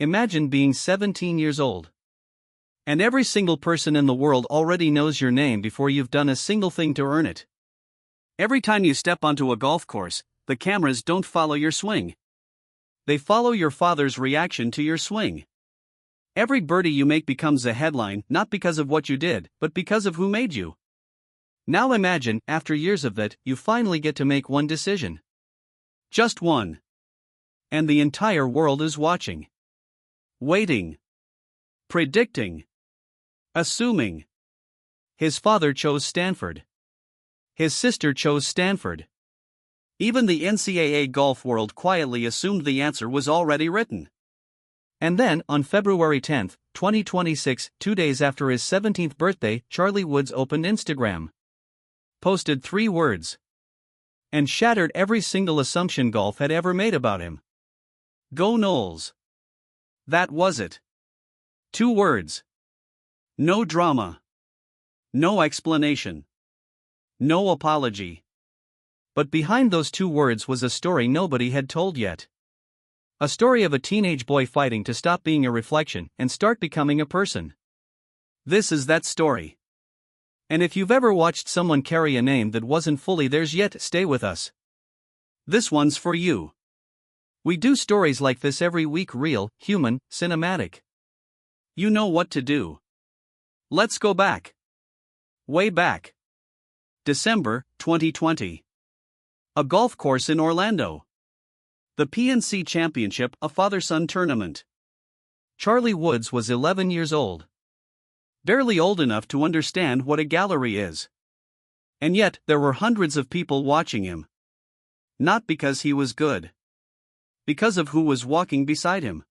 Imagine being 17 years old. And every single person in the world already knows your name before you've done a single thing to earn it. Every time you step onto a golf course, the cameras don't follow your swing. They follow your father's reaction to your swing. Every birdie you make becomes a headline, not because of what you did, but because of who made you. Now imagine, after years of that, you finally get to make one decision. Just one. And the entire world is watching. Waiting. Predicting. Assuming. His father chose Stanford. His sister chose Stanford. Even the NCAA golf world quietly assumed the answer was already written. And then, on February 10, 2026, 2 days after his 17th birthday, Charlie Woods opened Instagram. Posted 3 words. And shattered every single assumption golf had ever made about him. Go Noles. That was it. 2 words. No drama. No explanation. No apology. But behind those 2 words was a story nobody had told yet. A story of a teenage boy fighting to stop being a reflection and start becoming a person. This is that story. And if you've ever watched someone carry a name that wasn't fully theirs yet, stay with us. This one's for you. We do stories like this every week, real, human, cinematic. You know what to do. Let's go back. Way back. December 2020. A golf course in Orlando. The PNC Championship, a father-son tournament. Charlie Woods was 11 years old. Barely old enough to understand what a gallery is. And yet, there were hundreds of people watching him. Not because he was good. Because of who was walking beside him.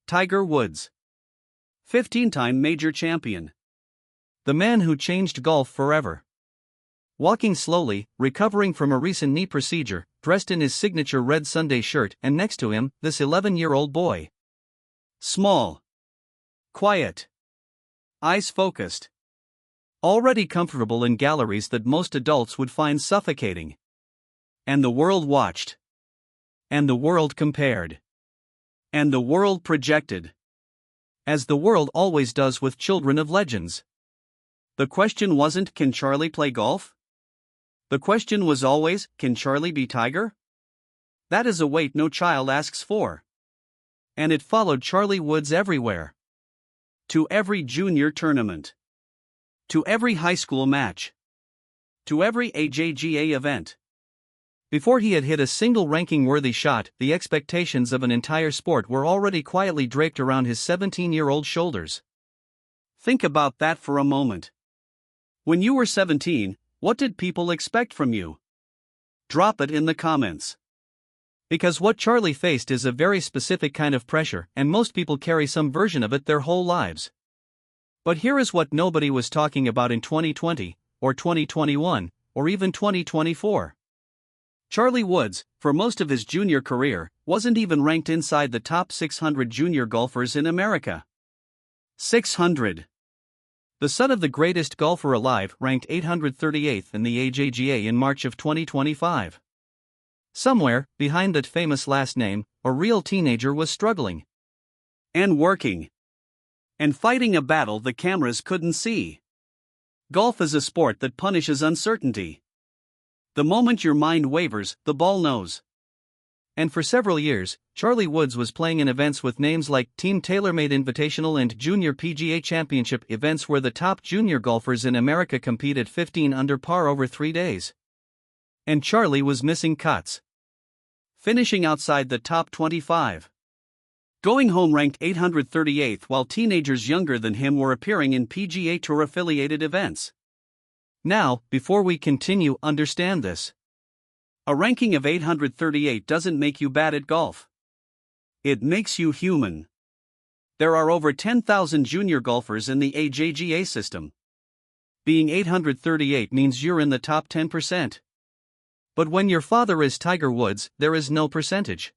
Tiger Woods. 15-time major champion. The man who changed golf forever. Walking slowly, recovering from a recent knee procedure, dressed in his signature red Sunday shirt, and next to him, this 11-year-old boy. Small. Quiet. Eyes focused. Already comfortable in galleries that most adults would find suffocating. And the world watched. And the world compared. And the world projected. As the world always does with children of legends. The question wasn't, can Charlie play golf? The question was always, can Charlie be Tiger? That is a weight no child asks for. And it followed Charlie Woods everywhere. To every junior tournament. To every high school match. To every AJGA event. Before he had hit a single ranking-worthy shot, the expectations of an entire sport were already quietly draped around his 17-year-old shoulders. Think about that for a moment. When you were 17, what did people expect from you? Drop it in the comments. Because what Charlie faced is a very specific kind of pressure, and most people carry some version of it their whole lives. But here is what nobody was talking about in 2020, or 2021, or even 2024. Charlie Woods, for most of his junior career, wasn't even ranked inside the top 600 junior golfers in America. 600. The son of the greatest golfer alive ranked 838th in the AJGA in March of 2025. Somewhere, behind that famous last name, a real teenager was struggling. And working. And fighting a battle the cameras couldn't see. Golf is a sport that punishes uncertainty. The moment your mind wavers, the ball knows. And for several years, Charlie Woods was playing in events with names like Team TaylorMade Invitational and Junior PGA Championship, events where the top junior golfers in America compete at 15 under par over 3 days. And Charlie was missing cuts. Finishing outside the top 25. Going home ranked 838th while teenagers younger than him were appearing in PGA Tour affiliated events. Now, before we continue, understand this. A ranking of 838 doesn't make you bad at golf. It makes you human. There are over 10,000 junior golfers in the AJGA system. Being 838 means you're in the top 10%. But when your father is Tiger Woods, there is no percentage.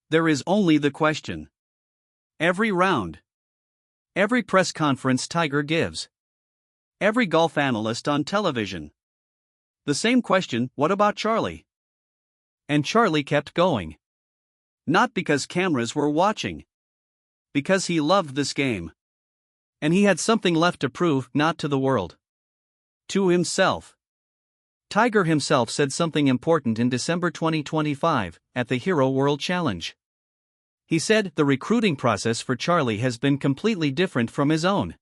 There is only the question. Every round. Every press conference Tiger gives. Every golf analyst on television. The same question, what about Charlie? And Charlie kept going. Not because cameras were watching. because he loved this game. And he had something left to prove, not to the world. To himself. Tiger himself said something important in December 2025, at the Hero World Challenge. He said, "The recruiting process for Charlie has been completely different from his own.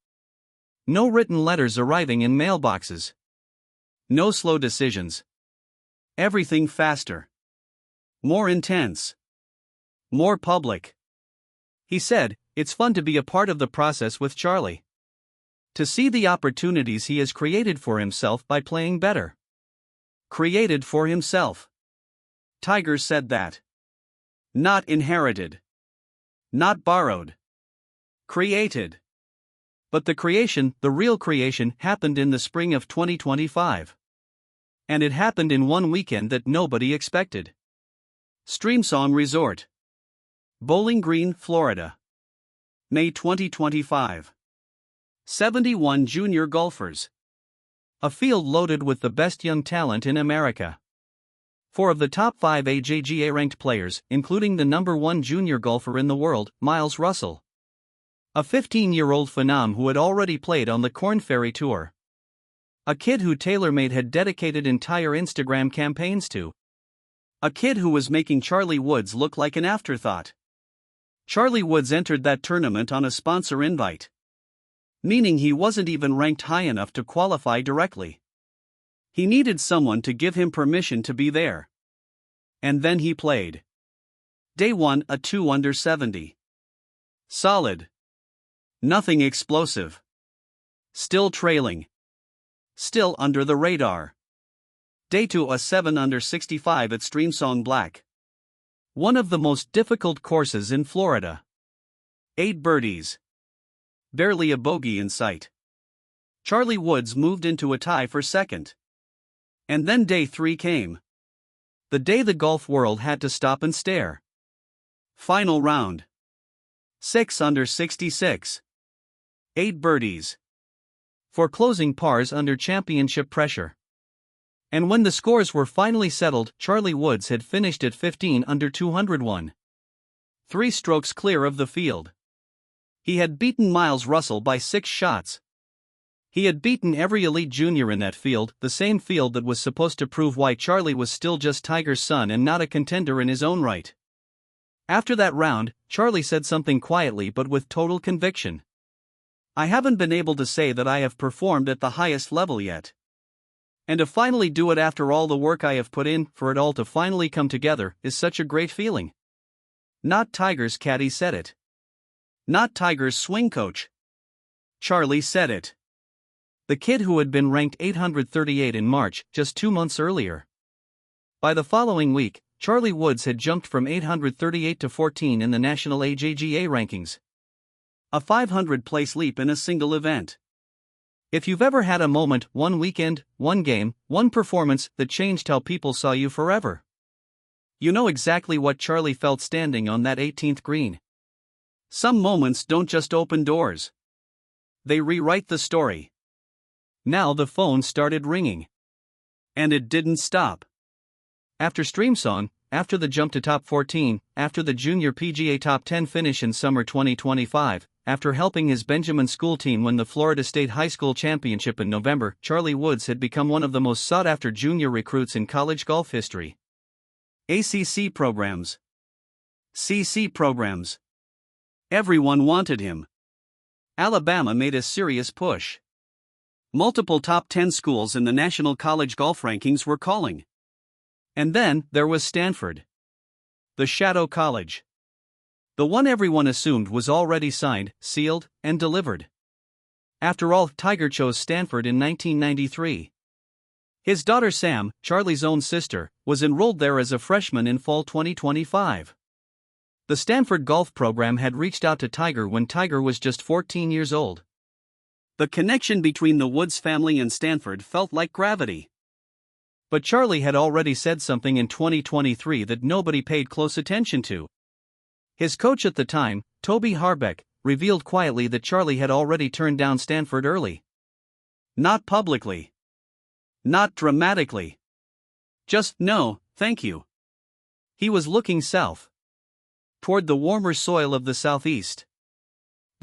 No written letters arriving in mailboxes. No slow decisions. Everything faster. More intense. More public." He said, "It's fun to be a part of the process with Charlie. To see the opportunities he has created for himself by playing better." Created for himself. Tiger said that. Not inherited. Not borrowed. Created. But the creation, the real creation, happened in the spring of 2025. And it happened in one weekend that nobody expected. Streamsong Resort. Bowling Green, Florida. May 2025. 71 junior golfers. A field loaded with the best young talent in America. 4 of the top 5 AJGA ranked players, including the #1 junior golfer in the world, Miles Russell. A 15-year-old phenom who had already played on the Korn Ferry Tour. A kid who TaylorMade had dedicated entire Instagram campaigns to. A kid who was making Charlie Woods look like an afterthought. Charlie Woods entered that tournament on a sponsor invite. Meaning he wasn't even ranked high enough to qualify directly. He needed someone to give him permission to be there. And then he played. Day 1, a 2 under 70. Solid. Nothing explosive. Still trailing. Still under the radar. Day 2, a 7 under 65 at Streamsong Black. One of the most difficult courses in Florida. 8 birdies. Barely a bogey in sight. Charlie Woods moved into a tie for second. And then day 3 came. The day the golf world had to stop and stare. Final round. 6 under 66. 8 birdies. 4 closing pars under championship pressure. And when the scores were finally settled, Charlie Woods had finished at 15 under 201. 3 strokes clear of the field. He had beaten Miles Russell by 6 shots. He had beaten every elite junior in that field, the same field that was supposed to prove why Charlie was still just Tiger's son and not a contender in his own right. After that round, Charlie said something quietly but with total conviction. "I haven't been able to say that I have performed at the highest level yet. And to finally do it after all the work I have put in, for it all to finally come together, is such a great feeling." Not Tiger's caddy said it. Not Tiger's swing coach. Charlie said it. The kid who had been ranked 838 in March, just 2 months earlier. By the following week, Charlie Woods had jumped from 838 to 14 in the national AJGA rankings. A 500-place leap in a single event. If you've ever had a moment, one weekend, one game, one performance that changed how people saw you forever, you know exactly what Charlie felt standing on that 18th green. Some moments don't just open doors. They rewrite the story. Now the phone started ringing. And it didn't stop. After Streamsong, after the jump to top 14, after the junior PGA top 10 finish in summer 2025, after helping his Benjamin school team win the Florida State High School Championship in November, Charlie Woods had become one of the most sought-after junior recruits in college golf history. ACC programs. CC programs. Everyone wanted him. Alabama made a serious push. Multiple top 10 schools in the national college golf rankings were calling. And then there was Stanford. The shadow college. The one everyone assumed was already signed, sealed, and delivered. After all, Tiger chose Stanford in 1993. His daughter Sam, Charlie's own sister, was enrolled there as a freshman in fall 2025. The Stanford golf program had reached out to Tiger when Tiger was just 14 years old. The connection between the Woods family and Stanford felt like gravity. But Charlie had already said something in 2023 that nobody paid close attention to. His coach at the time, Toby Harbeck, revealed quietly that Charlie had already turned down Stanford early. Not publicly. Not dramatically. Just, no, thank you. He was looking south. Toward the warmer soil of the southeast.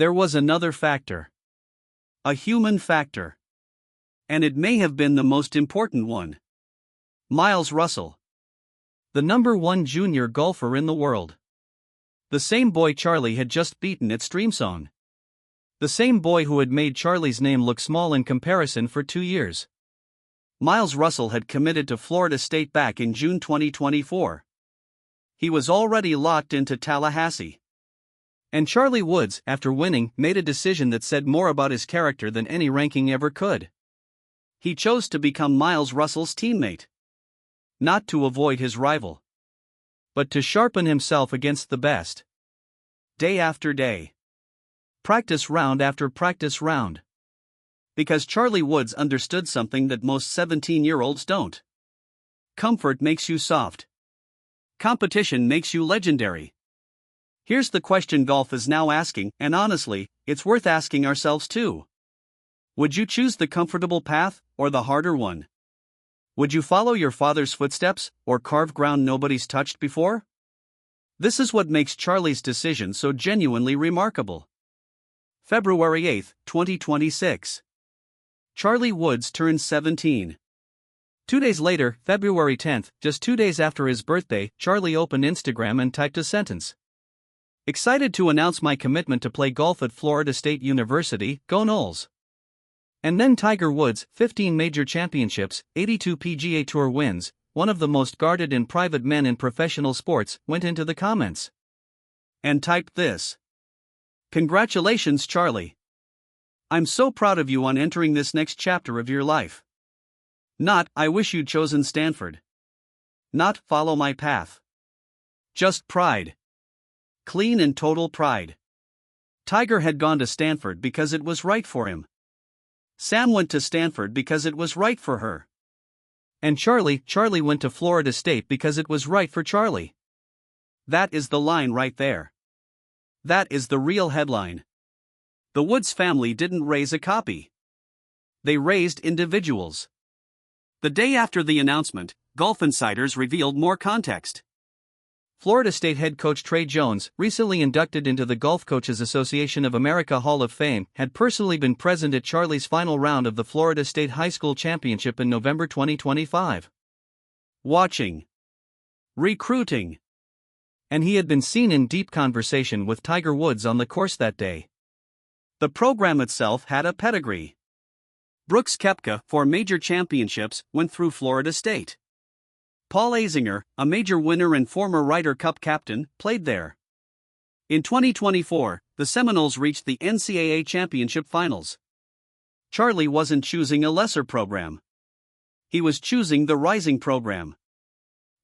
there was another factor. A human factor. And it may have been the most important one. Miles Russell. The #1 junior golfer in the world. The same boy Charlie had just beaten at Streamsong. The same boy who had made Charlie's name look small in comparison for 2 years. Miles Russell had committed to Florida State back in June 2024. He was already locked into Tallahassee. And Charlie Woods, after winning, made a decision that said more about his character than any ranking ever could. He chose to become Miles Russell's teammate. Not to avoid his rival, but to sharpen himself against the best. Day after day. Practice round after practice round. Because Charlie Woods understood something that most 17-year-olds don't. Comfort makes you soft. Competition makes you legendary. Here's the question golf is now asking, and honestly, it's worth asking ourselves too. Would you choose the comfortable path, or the harder one? Would you follow your father's footsteps, or carve ground nobody's touched before? This is what makes Charlie's decision so genuinely remarkable. February 8, 2026. Charlie Woods turns 17. 2 days later, February 10, just 2 days after his birthday, Charlie opened Instagram and typed a sentence. Excited to announce my commitment to play golf at Florida State University, go Noles. And then Tiger Woods, 15 major championships, 82 PGA Tour wins, one of the most guarded and private men in professional sports, went into the comments. And typed this. Congratulations, Charlie. I'm so proud of you on entering this next chapter of your life. Not, I wish you'd chosen Stanford. Not, follow my path. Just pride. Clean and total pride. Tiger had gone to Stanford because it was right for him. Sam went to Stanford because it was right for her. And Charlie went to Florida State because it was right for Charlie. That is the line right there. That is the real headline. The Woods family didn't raise a copy. They raised individuals. The day after the announcement, Golf Insiders revealed more context. Florida State head coach Trey Jones, recently inducted into the Golf Coaches Association of America Hall of Fame, had personally been present at Charlie's final round of the Florida State High School Championship in November 2025. Watching. Recruiting. And he had been seen in deep conversation with Tiger Woods on the course that day. The program itself had a pedigree. Brooks Koepka, 4 major championships, went through Florida State. Paul Azinger, a major winner and former Ryder Cup captain, played there. In 2024, the Seminoles reached the NCAA championship finals. Charlie wasn't choosing a lesser program. He was choosing the rising program.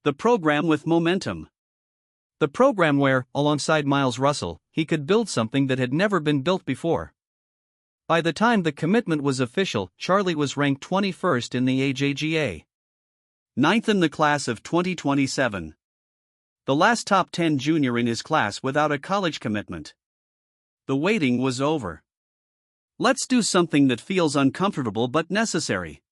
The program with momentum. The program where, alongside Miles Russell, he could build something that had never been built before. By the time the commitment was official, Charlie was ranked 21st in the AJGA. 9th in the class of 2027. The last top 10 junior in his class without a college commitment. The waiting was over. Let's do something that feels uncomfortable but necessary.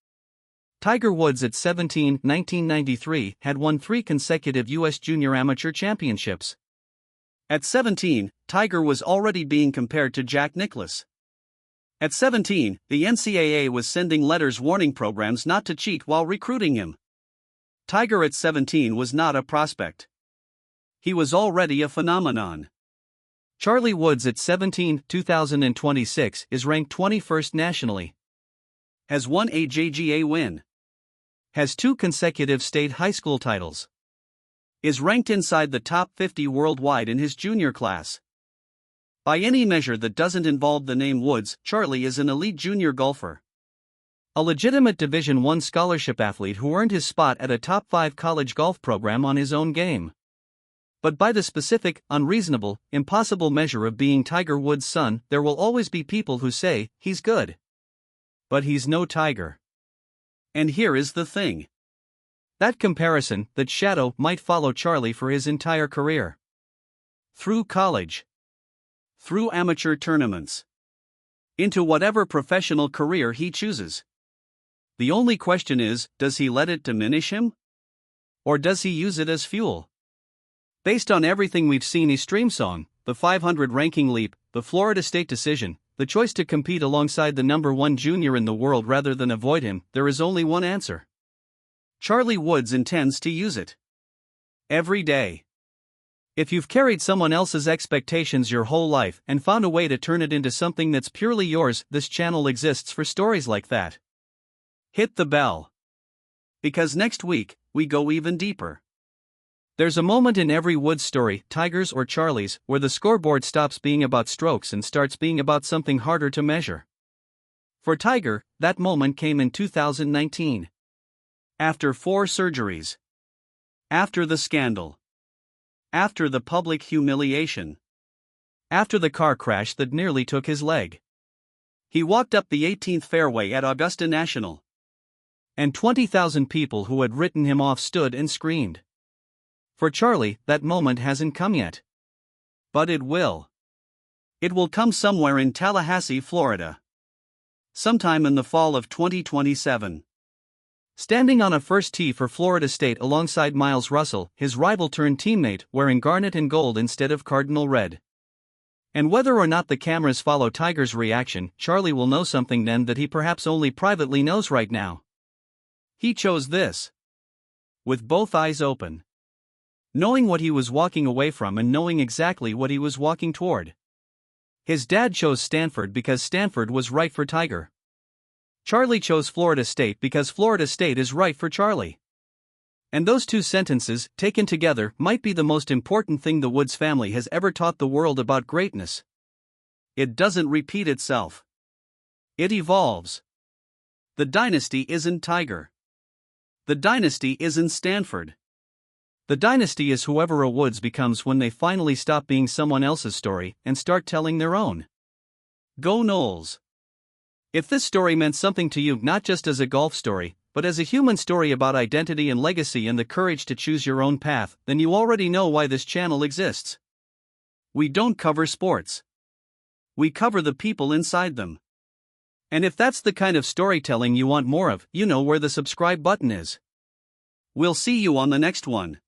Tiger Woods at 17, 1993, had won 3 consecutive U.S. Junior Amateur Championships. At 17, Tiger was already being compared to Jack Nicklaus. At 17, the NCAA was sending letters warning programs not to cheat while recruiting him. Tiger at 17 was not a prospect. He was already a phenomenon. Charlie Woods at 17, 2026, is ranked 21st nationally. Has 1 AJGA win. Has 2 consecutive state high school titles. Is ranked inside the top 50 worldwide in his junior class. By any measure that doesn't involve the name Woods, Charlie is an elite junior golfer. A legitimate Division I scholarship athlete who earned his spot at a top 5 college golf program on his own game. But by the specific, unreasonable, impossible measure of being Tiger Woods' son, there will always be people who say, he's good. But he's no Tiger. And here is the thing. That comparison, that shadow, might follow Charlie for his entire career. Through college. Through amateur tournaments. Into whatever professional career he chooses. The only question is, does he let it diminish him? Or does he use it as fuel? Based on everything we've seen in Streamsong, the 500 ranking leap, the Florida State decision, the choice to compete alongside the #1 junior in the world rather than avoid him, there is only one answer. Charlie Woods intends to use it. Every day. If you've carried someone else's expectations your whole life and found a way to turn it into something that's purely yours, this channel exists for stories like that. Hit the bell. Because next week, we go even deeper. There's a moment in every Woods story, Tiger's or Charlie's, where the scoreboard stops being about strokes and starts being about something harder to measure. For Tiger, that moment came in 2019. After 4 surgeries. After the scandal. After the public humiliation. After the car crash that nearly took his leg. He walked up the 18th fairway at Augusta National. And 20,000 people who had written him off stood and screamed. For Charlie, that moment hasn't come yet. But it will. It will come somewhere in Tallahassee, Florida. Sometime in the fall of 2027. Standing on a first tee for Florida State alongside Miles Russell, his rival-turned-teammate, wearing garnet and gold instead of cardinal red. And whether or not the cameras follow Tiger's reaction, Charlie will know something then that he perhaps only privately knows right now. He chose this. With both eyes open. Knowing what he was walking away from and knowing exactly what he was walking toward. His dad chose Stanford because Stanford was right for Tiger. Charlie chose Florida State because Florida State is right for Charlie. And those 2 sentences, taken together, might be the most important thing the Woods family has ever taught the world about greatness. It doesn't repeat itself. It evolves. The dynasty isn't Tiger. The dynasty isn't Stanford. The dynasty is whoever a Woods becomes when they finally stop being someone else's story and start telling their own. Go Noles! If this story meant something to you not just as a golf story, but as a human story about identity and legacy and the courage to choose your own path, then you already know why this channel exists. We don't cover sports. We cover the people inside them. And if that's the kind of storytelling you want more of, you know where the subscribe button is. We'll see you on the next one.